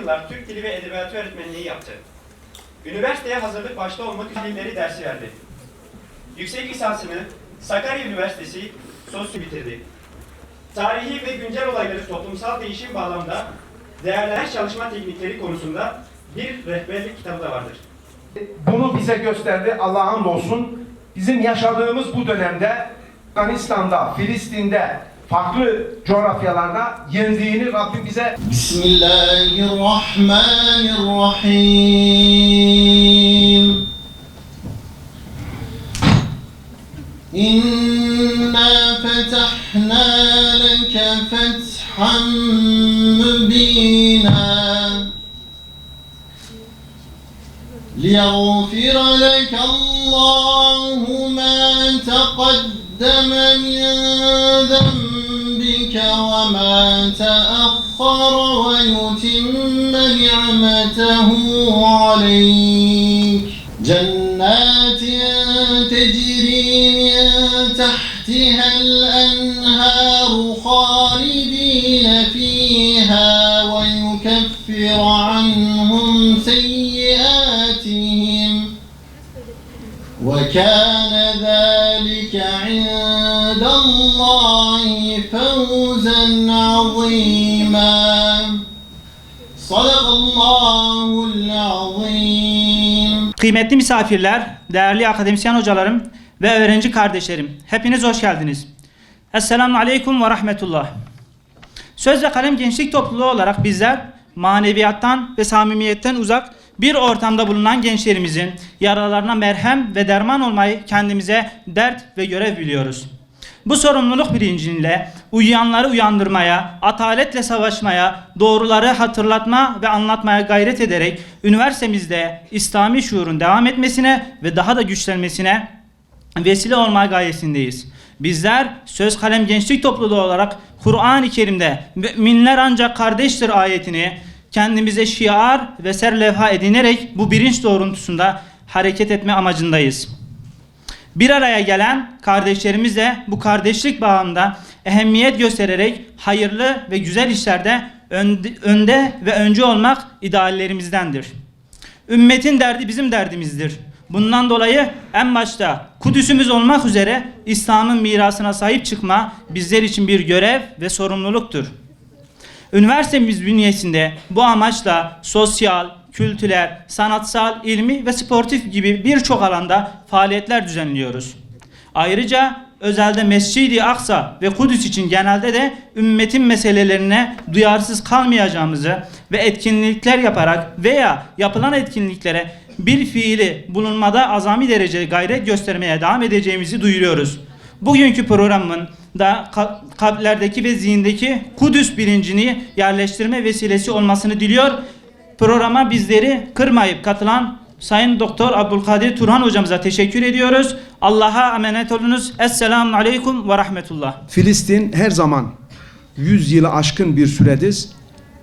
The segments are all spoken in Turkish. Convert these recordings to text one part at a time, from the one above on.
yıllar Türk Dili ve Edebiyatı öğretmenliği yaptı. Üniversiteye hazırlık başta olmak üzere dilleri dersi verdi. Yüksek lisansını Sakarya Üniversitesi Sosyo bitirdi. Tarihi ve güncel olayları toplumsal değişim bağlamında değerlendiren çalışma teknikleri konusunda bir rehberlik kitabı da vardır. Bunu bize gösterdi, Allah'a hamdolsun. Bizim yaşadığımız bu dönemde Afganistan'da, Filistin'de, farklı coğrafyalarda yendiğini Rabbim bize... Bismillahirrahmanirrahim. İnna fetahna leke fethan mübina. ليغفر لك الله ما تقدم من ذنبك وما تأخر ويتم نعمته عليك جنات تجري من تحتها الأنهار خالدين فيها ويكفر عنهم سيئاتهم وكان ذلك عند الله فوزا عظيما صدق الله العظيم. Kıymetli misafirler, değerli akademisyen hocalarım ve öğrenci kardeşlerim, hepiniz hoş geldiniz. Esselamu Aleyküm ve Rahmetullah. Söz ve Kalem Gençlik Topluluğu olarak bizler maneviyattan ve samimiyetten uzak bir ortamda bulunan gençlerimizin yaralarına merhem ve derman olmayı kendimize dert ve görev biliyoruz. Bu sorumluluk bilinciyle uyuyanları uyandırmaya, ataletle savaşmaya, doğruları hatırlatma ve anlatmaya gayret ederek üniversitemizde İslami şuurun devam etmesine ve daha da güçlenmesine vesile olma gayesindeyiz. Bizler Söz Kalem Gençlik Topluluğu olarak Kur'an-ı Kerim'de müminler ancak kardeştir ayetini kendimize şiar ve serlevha edinerek bu bilinç doğrultusunda hareket etme amacındayız. Bir araya gelen kardeşlerimizle bu kardeşlik bağında ehemmiyet göstererek hayırlı ve güzel işlerde önde ve öncü olmak ideallerimizdendir. Ümmetin derdi bizim derdimizdir. Bundan dolayı en başta Kudüs'ümüz olmak üzere İslam'ın mirasına sahip çıkma bizler için bir görev ve sorumluluktur. Üniversitemiz bünyesinde bu amaçla sosyal, kültürel, sanatsal, ilmi ve sportif gibi birçok alanda faaliyetler düzenliyoruz. Ayrıca özelde Mescid-i Aksa ve Kudüs için genelde de ümmetin meselelerine duyarsız kalmayacağımızı ve etkinlikler yaparak veya yapılan etkinliklere bir fiili bulunmada azami derece gayret göstermeye devam edeceğimizi duyuruyoruz. Bugünkü programın da kalplerdeki ve zihindeki Kudüs bilincini yerleştirme vesilesi olmasını diliyor. Programa bizleri kırmayıp katılan Sayın Doktor Abdülkadir Turhan hocamıza teşekkür ediyoruz. Allah'a emanet olunuz. Esselamun Aleyküm ve Rahmetullah. Filistin her zaman 100 yılı aşkın bir süredir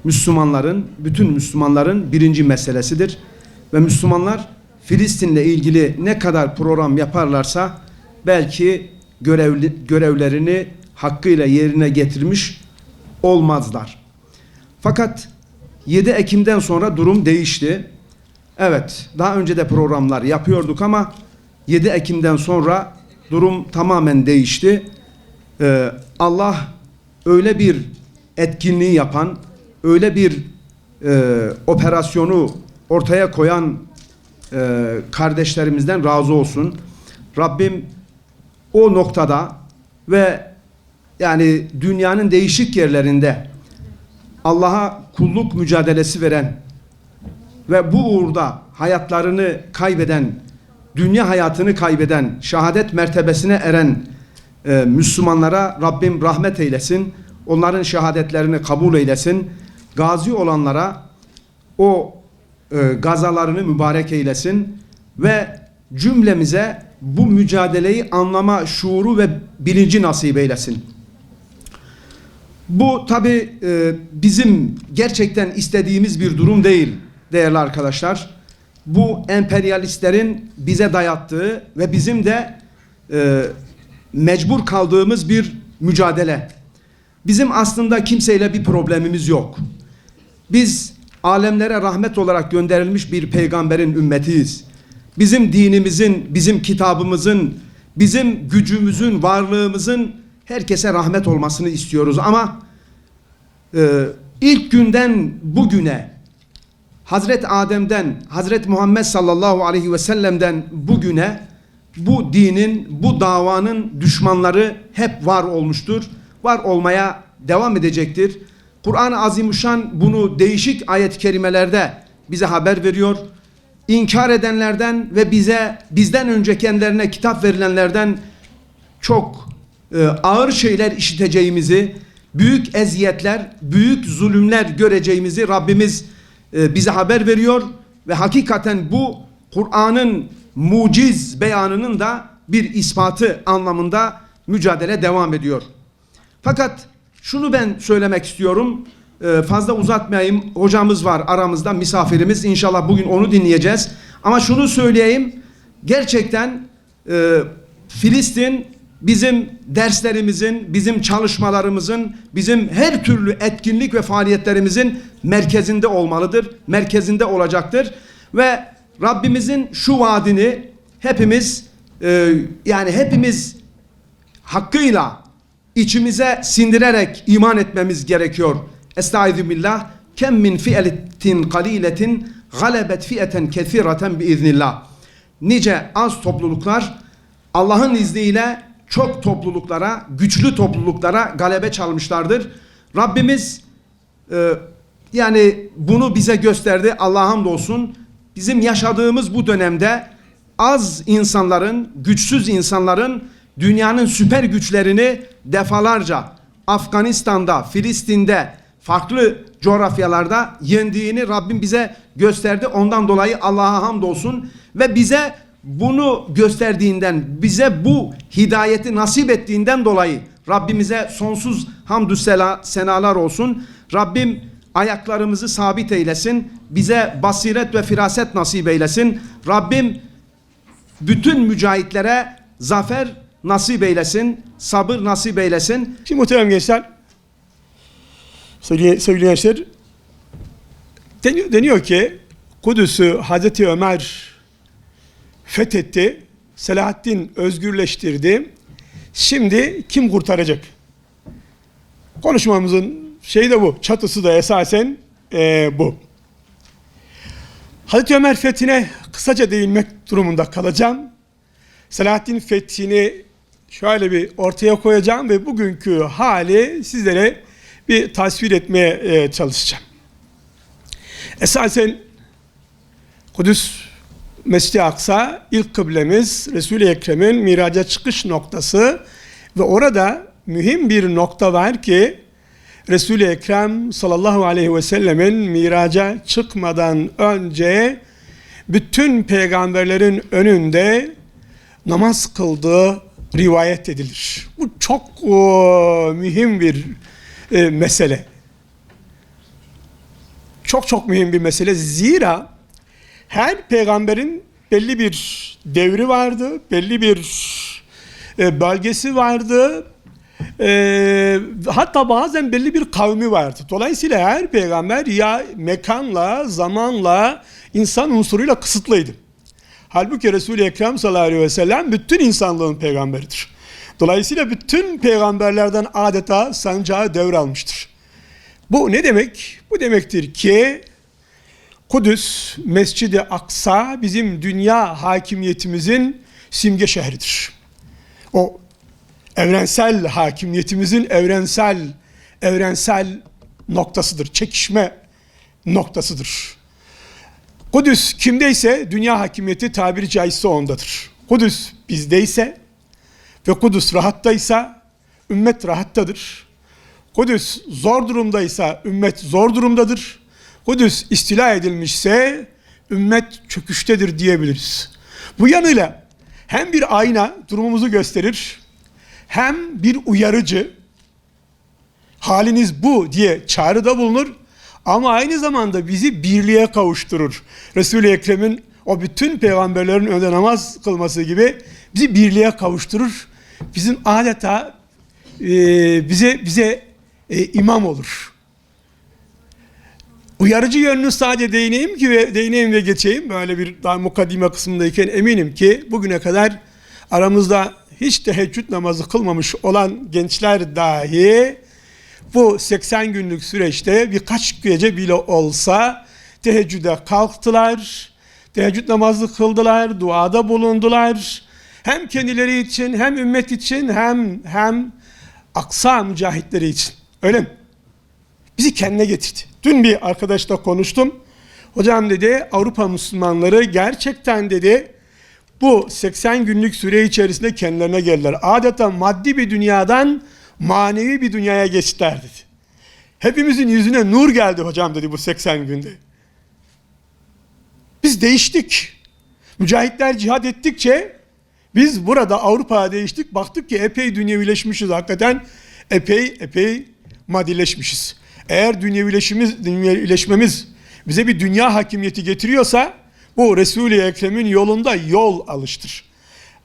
Müslümanların, bütün Müslümanların birinci meselesidir. Ve Müslümanlar Filistin'le ilgili ne kadar program yaparlarsa belki görevlerini hakkıyla yerine getirmiş olmazlar. Fakat 7 Ekim'den sonra durum değişti. Evet, daha önce de programlar yapıyorduk ama 7 Ekim'den sonra durum tamamen değişti. Allah öyle bir etkinliği yapan, öyle bir operasyonu ortaya koyan kardeşlerimizden razı olsun. Rabbim o noktada ve yani dünyanın değişik yerlerinde Allah'a kulluk mücadelesi veren ve bu uğurda hayatlarını kaybeden, dünya hayatını kaybeden, şehadet mertebesine eren Müslümanlara Rabbim rahmet eylesin. Onların şehadetlerini kabul eylesin. Gazi olanlara o gazalarını mübarek eylesin ve cümlemize bu mücadeleyi anlama şuuru ve bilinci nasip eylesin. Bu tabi bizim gerçekten istediğimiz bir durum değil değerli arkadaşlar. Bu emperyalistlerin bize dayattığı ve bizim de mecbur kaldığımız bir mücadele. Bizim aslında kimseyle bir problemimiz yok. Biz alemlere rahmet olarak gönderilmiş bir peygamberin ümmetiyiz. Bizim dinimizin, bizim kitabımızın, bizim gücümüzün, varlığımızın herkese rahmet olmasını istiyoruz. Ama ilk günden bugüne, Hazreti Adem'den, Hazreti Muhammed sallallahu aleyhi ve sellem'den bugüne bu dinin, bu davanın düşmanları hep var olmuştur. Var olmaya devam edecektir. Kur'an-ı Azimuşşan bunu değişik ayet-i kerimelerde bize haber veriyor. İnkar edenlerden ve bizden önce kendilerine kitap verilenlerden çok ağır şeyler işiteceğimizi, büyük eziyetler, büyük zulümler göreceğimizi Rabbimiz bize haber veriyor ve hakikaten bu Kur'an'ın muciz beyanının da bir ispatı anlamında mücadele devam ediyor. Fakat şunu ben söylemek istiyorum, fazla uzatmayayım, hocamız var aramızda, misafirimiz, inşallah bugün onu dinleyeceğiz. Ama şunu söyleyeyim, gerçekten Filistin bizim derslerimizin, bizim çalışmalarımızın, bizim her türlü etkinlik ve faaliyetlerimizin merkezinde olmalıdır, merkezinde olacaktır. Ve Rabbimizin şu vaadini hepimiz hepimiz hakkıyla içimize sindirerek iman etmemiz gerekiyor. Estaizu billah. Kem min fi'letin kaliletin galebet fi'eten kesireten biiznillah. Nice az topluluklar Allah'ın izniyle çok topluluklara, güçlü topluluklara galebe çalmışlardır. Rabbimiz bunu bize gösterdi. Allah'a hamdolsun. Bizim yaşadığımız bu dönemde az insanların, güçsüz insanların dünyanın süper güçlerini defalarca Afganistan'da, Filistin'de, farklı coğrafyalarda yendiğini Rabbim bize gösterdi. Ondan dolayı Allah'a hamdolsun ve bize bunu gösterdiğinden, bize bu hidayeti nasip ettiğinden dolayı Rabbimize sonsuz hamdü senalar olsun. Rabbim ayaklarımızı sabit eylesin. Bize basiret ve firaset nasip eylesin. Rabbim bütün mücahitlere zafer nasip eylesin. Sabır nasip eylesin. Şimdi muhterem gençler, sevgili gençler, deniyor ki Kudüs'ü Hazreti Ömer fethetti, Selahaddin özgürleştirdi. Şimdi kim kurtaracak? Konuşmamızın şeyi de bu, çatısı da esasen bu. Hazreti Ömer fethine kısaca değinmek durumunda kalacağım. Selahaddin fethini şöyle bir ortaya koyacağım ve bugünkü hali sizlere bir tasvir etmeye çalışacağım. Esasen Kudüs Mescid-i Aksa ilk kıblemiz, Resul-i Ekrem'in miraca çıkış noktası ve orada mühim bir nokta var ki Resul-i Ekrem sallallahu aleyhi ve sellemin miraca çıkmadan önce bütün peygamberlerin önünde namaz kıldığı rivayet edilir. Bu çok mühim bir mesele. Çok mühim bir mesele. Zira her peygamberin belli bir devri vardı, belli bir bölgesi vardı. Hatta bazen belli bir kavmi vardı. Dolayısıyla her peygamber ya mekanla, zamanla, insan unsuruyla kısıtlıydı. Halbuki Resul-i Ekrem sallallahu aleyhi ve sellem bütün insanlığın peygamberidir. Dolayısıyla bütün peygamberlerden adeta sancağı devralmıştır. Bu ne demek? Bu demektir ki Kudüs, Mescid-i Aksa bizim dünya hakimiyetimizin simge şehridir. O evrensel hakimiyetimizin evrensel noktasıdır, çekişme noktasıdır. Kudüs kimdeyse dünya hakimiyeti tabiri caizse ondadır. Kudüs bizdeyse ve Kudüs rahattaysa ümmet rahattadır. Kudüs zor durumdaysa ümmet zor durumdadır. Kudüs istila edilmişse ümmet çöküştedir diyebiliriz. Bu yanıyla hem bir ayna durumumuzu gösterir, hem bir uyarıcı, haliniz bu diye çağrıda bulunur ama aynı zamanda bizi birliğe kavuşturur. Resul-i Ekrem'in o bütün peygamberlerin önünde namaz kılması gibi bizi birliğe kavuşturur. Bizim adeta bize imam olur. Uyarıcı yönünü sadece değineyim ve geçeyim. Böyle bir daha mukaddime kısmındayken eminim ki bugüne kadar aramızda hiç teheccüd namazı kılmamış olan gençler dahi bu 80 günlük süreçte birkaç gece bile olsa teheccüde kalktılar, teheccüd namazı kıldılar, duada bulundular. Hem kendileri için, hem ümmet için, hem Aksa mücahitleri için. Öyle mi? Bizi kendine getirdi. Dün bir arkadaşla konuştum. Hocam dedi, Avrupa Müslümanları gerçekten dedi bu 80 günlük süre içerisinde kendilerine geldiler. Adeta maddi bir dünyadan manevi bir dünyaya geçtiler dedi. Hepimizin yüzüne nur geldi hocam dedi bu 80 günde. Biz değiştik. Mücahitler cihad ettikçe biz burada Avrupa'ya değiştik. Baktık ki epey dünyevileşmişiz hakikaten. Epey maddileşmişiz. Eğer dünyevileşmemiz bize bir dünya hakimiyeti getiriyorsa bu Resul-i Ekrem'in yolunda yol alıştır.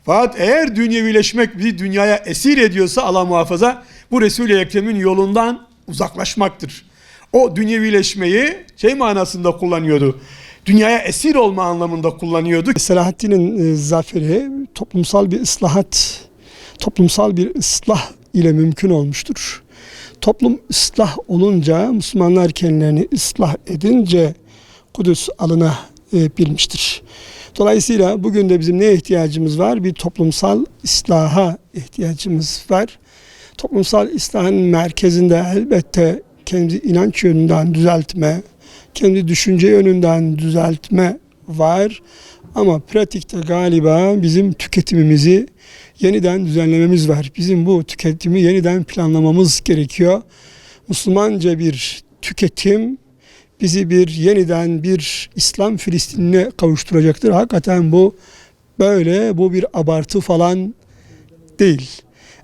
Fakat eğer dünyevileşmek bizi dünyaya esir ediyorsa Allah muhafaza bu Resul-i Ekrem'in yolundan uzaklaşmaktır. O dünyevileşmeyi manasında kullanıyordu. Dünyaya esir olma anlamında kullanıyordu. Selahaddin'in zaferi toplumsal bir ıslah ile mümkün olmuştur. Toplum ıslah olunca, Müslümanlar kendilerini ıslah edince Kudüs alınabilmiştir. Dolayısıyla bugün de bizim neye ihtiyacımız var? Bir toplumsal islaha ihtiyacımız var. Toplumsal islahın merkezinde elbette kendi inanç yönünden düzeltme, kendi düşünce yönünden düzeltme var. Ama pratikte galiba bizim tüketimimizi yeniden düzenlememiz var. Bizim bu tüketimi yeniden planlamamız gerekiyor. Müslümanca bir tüketim bizi yeniden bir İslam Filistin'ine kavuşturacaktır. Hakikaten bu böyle, bu bir abartı falan değil.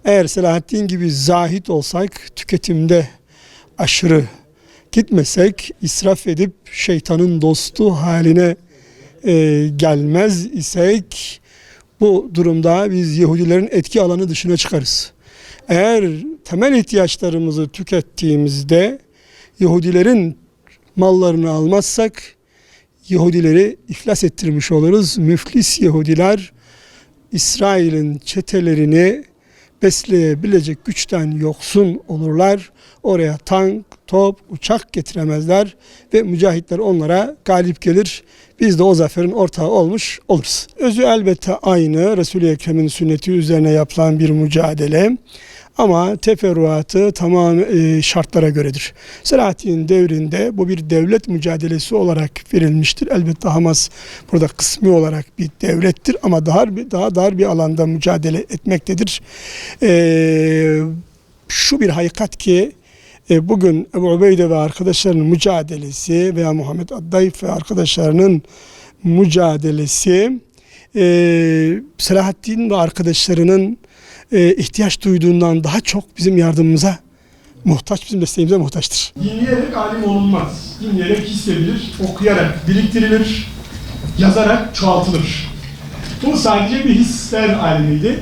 Eğer Selahaddin gibi zahit olsak, tüketimde aşırı gitmesek, israf edip şeytanın dostu haline gelmez isek, bu durumda biz Yahudilerin etki alanı dışına çıkarız. Eğer temel ihtiyaçlarımızı tükettiğimizde Yahudilerin mallarını almazsak Yahudileri iflas ettirmiş oluruz. Müflis Yahudiler İsrail'in çetelerini besleyebilecek güçten yoksun olurlar. Oraya tank, top, uçak getiremezler ve mücahitler onlara galip gelir. Biz de o zaferin ortağı olmuş oluruz. Özü elbette aynı. Resul-i Ekrem'in sünneti üzerine yapılan bir mücadele. Ama teferruatı tamam şartlara göredir. Selahaddin devrinde bu bir devlet mücadelesi olarak verilmiştir. Elbette Hamas burada kısmi olarak bir devlettir ama daha dar bir alanda mücadele etmektedir. Şu bir hakikat ki bugün Ebu Ubeyde ve arkadaşlarının mücadelesi veya Muhammed Addayf ve arkadaşlarının mücadelesi Selahaddin ve arkadaşlarının ihtiyaç duyduğundan daha çok bizim yardımımıza muhtaç, bizim desteğimize muhtaçtır. Dinleyerek alim olunmaz. Dinleyerek hissedilir, okuyarak biriktirilir, yazarak çoğaltılır. Bu sadece bir hisler alimiydi.